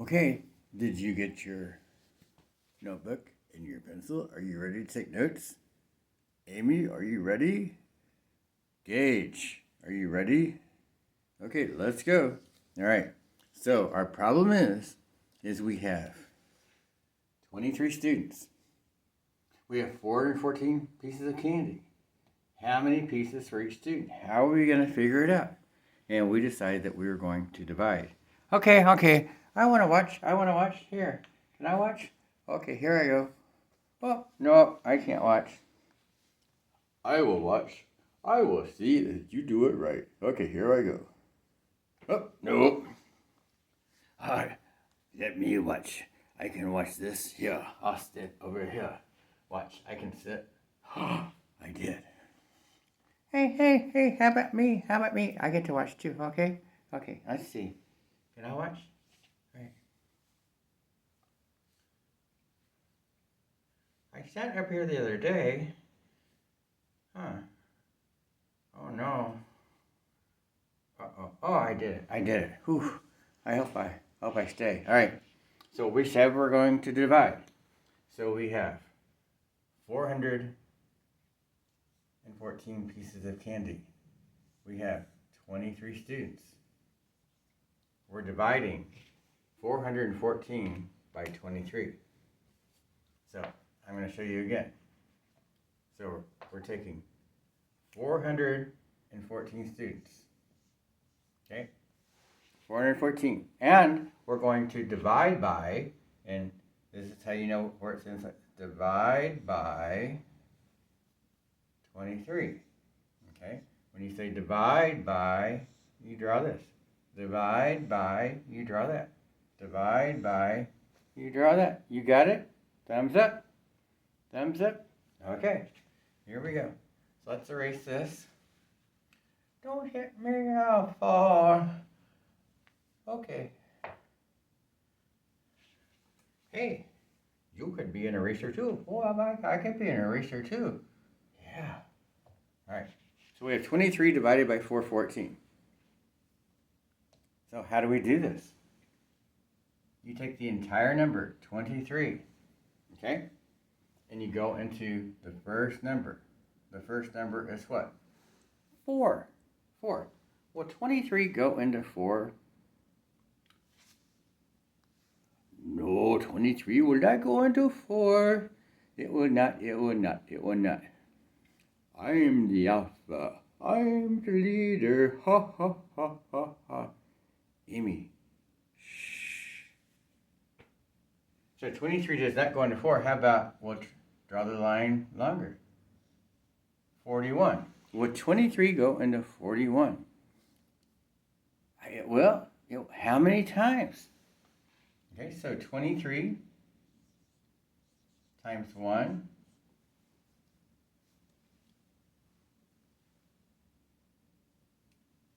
Okay, did you get your notebook and your pencil? Are you ready to take notes? Amy, are you ready? Gage, are you ready? Okay, let's go. All right, so our problem is we have 23 students. We have 414 pieces of candy. How many pieces for each student? How are we going to figure it out? And we decided that we were going to divide. Okay. I want to watch. Here. Can I watch? Okay, here I go. Oh, no, I can't watch. I will watch. I will see that you do it right. Okay, here I go. Oh, no. Let me watch. I can watch this here. I'll sit over here. Watch, I can sit. I did. Hey, how about me? I get to watch too, okay? Okay, let's see. Can I watch? Right. I sat up here the other day. Oh no. Uh-oh. Oh, I did it. Whew. I hope I stay. All right. So we said we're going to divide. So we have 414 pieces of candy. We have 23 students. We're dividing 414 by 23. So I'm going to show you again. So we're taking 414 students. Okay? 414. And we're going to divide by, and this is how you know where it's inside. Divide by 23. Okay? When you say divide by, you draw this. Divide by, you draw that. Divide by, you draw that. You got it? Thumbs up. Thumbs up. Okay. Here we go. So let's erase this. Don't hit me, I'll fall. Okay. Hey, you could be an eraser too. Oh, I could be an eraser too. Yeah. All right. So we have 23 divided by 414. So how do we do this? You take the entire number, 23, okay? And you go into the first number. The first number is what? 4. Will 23 go into 4? No, 23 will not go into 4. It will not. I am the alpha. I am the leader. Ha. Amy. Shh. So 23 does not go into 4. How about we'll draw the line longer? 41. Would 23 go into 41? Well, how many times? Okay, so 23 times 1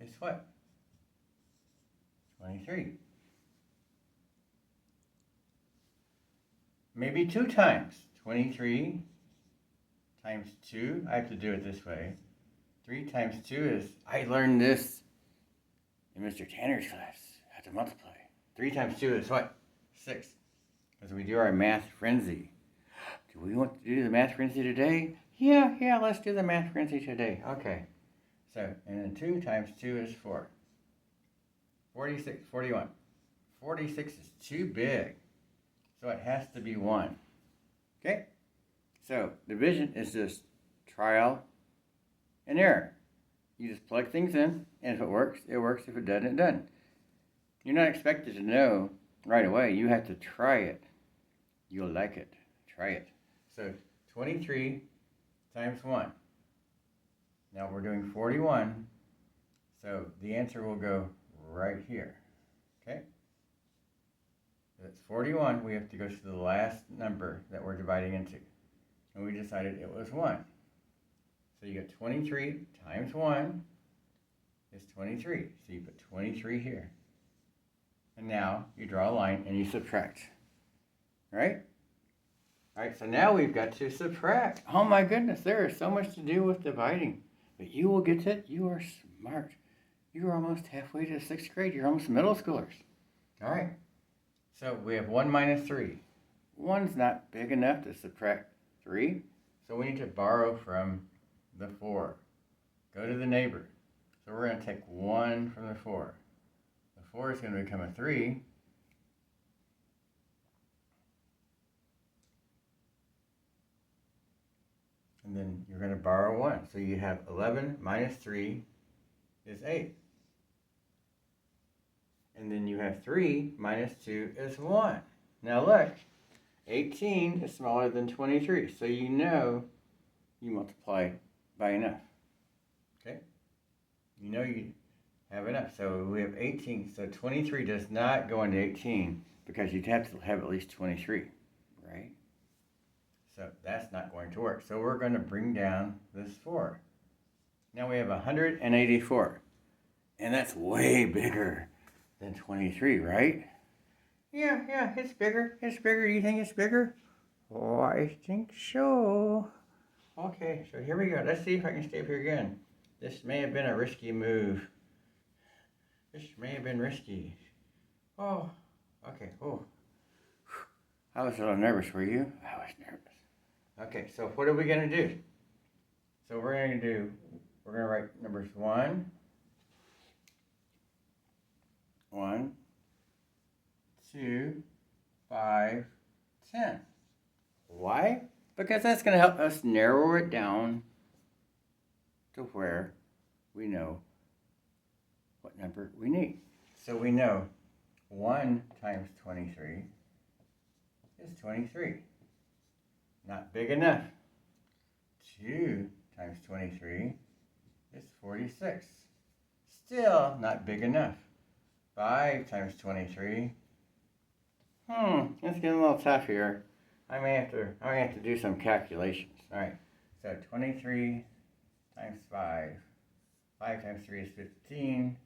is what? 23. Maybe 2 times. 23 times 2, I have to do it this way. 3 times 2 is, I learned this in Mr. Tanner's class, how to multiply. 3 times 2 is what? 6. As we do our math frenzy. Do we want to do the math frenzy today? Yeah, let's do the math frenzy today. Okay. So, and then 2 times 2 is 4. 46, 41. 46 is too big. So it has to be 1. Okay? So division is just trial and error. You just plug things in, and if it works, it works. If it doesn't, it doesn't. You're not expected to know right away. You have to try it. You'll like it. Try it. So 23 times 1. Now we're doing 41. So the answer will go right here. Okay? If it's 41, we have to go to the last number that we're dividing into. And we decided it was 1. So you get 23 times 1 is 23. So you put 23 here. And now you draw a line and you subtract. Right? All right, so now we've got to subtract. Oh my goodness, there is so much to do with dividing. But you will get it. You are smart. You are almost halfway to 6th grade. You're almost middle schoolers. All right. So we have 1 minus 3. 1's not big enough to subtract 3, so we need to borrow from the 4. Go to the neighbor. So we're going to take 1 from the 4. The 4 is going to become a 3. And then you're going to borrow 1. So you have 11 minus 3 is 8. And then you have 3 minus 2 is 1. Now look, 18 is smaller than 23. So you know you multiply by enough. Okay? You know you have enough. So we have 18. So 23 does not go into 18 because you'd have to have at least 23, right? So that's not going to work. So we're going to bring down this 4. Now we have 184. And that's way bigger than 23, right? Yeah, it's bigger. It's bigger. Do you think it's bigger? Oh, I think so. Okay, so here we go. Let's see if I can stay up here again. This may have been a risky move. This may have been risky. Oh, okay. Oh, I was a little nervous. Were you? I was nervous. Okay, so what are we going to do? So we're going to write numbers 1, 2, 5, 10. Why? Because that's going to help us narrow it down to where we know what number we need. So we know 1 times 23 is 23. Not big enough. 2 times 23 is 46. Still not big enough. 5 times 23. It's getting a little tough here. I may have to do some calculations. All right. So 23 times 5. 5 times 3 is 15.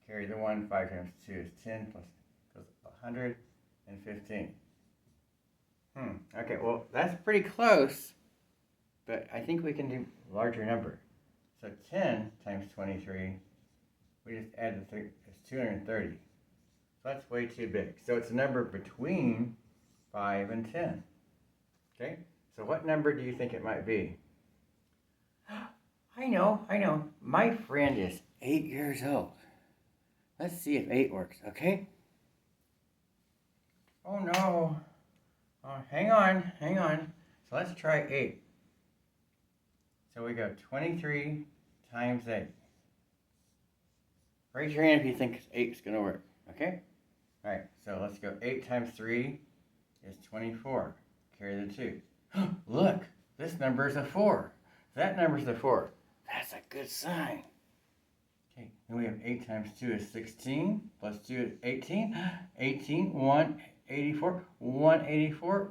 Carry the 1. 5 times 2 is 10 plus 115. Okay, well, that's pretty close, but I think we can do a larger number. So 10 times 23, we just add the 3, it's 230. So that's way too big. So it's a number between 5 and 10. Okay, so what number do you think it might be? I know. My friend is 8 years old. Let's see if 8 works, okay? Oh no. Hang on. So let's try 8. So we go 23 times 8. Raise your hand if you think 8 is going to work, okay? All right, so let's go 8 times 3 is 24. Carry the 2. Look, this number is a 4. That number is a 4. That's a good sign. Okay, then we have 8 times 2 is 16, plus 2 is 18. 18, 184. 184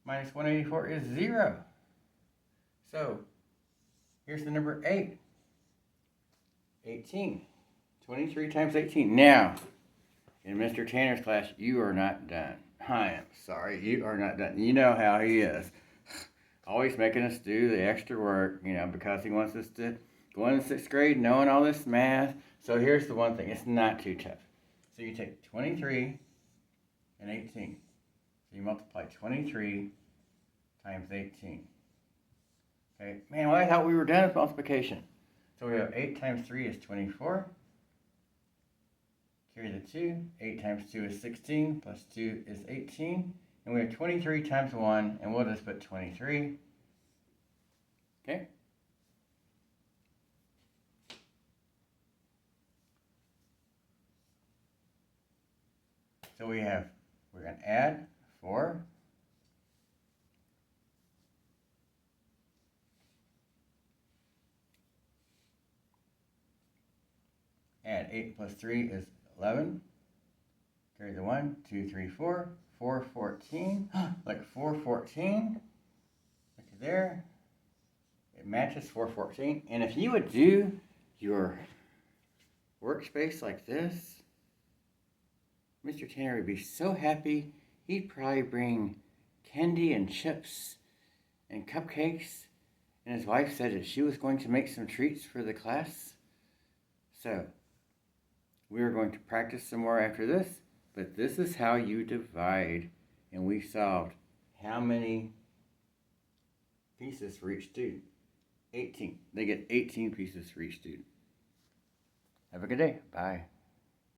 minus 184 is 0. So, here's the number 8. 18. 23 times 18. Now, in Mr. Tanner's class, you are not done. I am sorry, you are not done. You know how he is. Always making us do the extra work, because he wants us to go into 6th grade knowing all this math. So here's the one thing. It's not too tough. So you take 23 and 18. So you multiply 23 times 18. Okay, man, well, I thought we were done with multiplication. So we have 8 times 3 is 24. Carry the 2. 8 times 2 is 16, plus 2 is 18. And we have 23 times 1, and we'll just put 23. Okay? So we're going to add 4. Add 8 plus 3 is 11. Carry the 1, 2, 3, 4. 414. Like 414. Look there. It matches 414. And if you would do your workspace like this, Mr. Tanner would be so happy. He'd probably bring candy and chips and cupcakes. And his wife said that she was going to make some treats for the class. So, We are going to practice some more after this, but this is how you divide. And we solved how many pieces for each student? 18. They get 18 pieces for each student. Have a good day. Bye.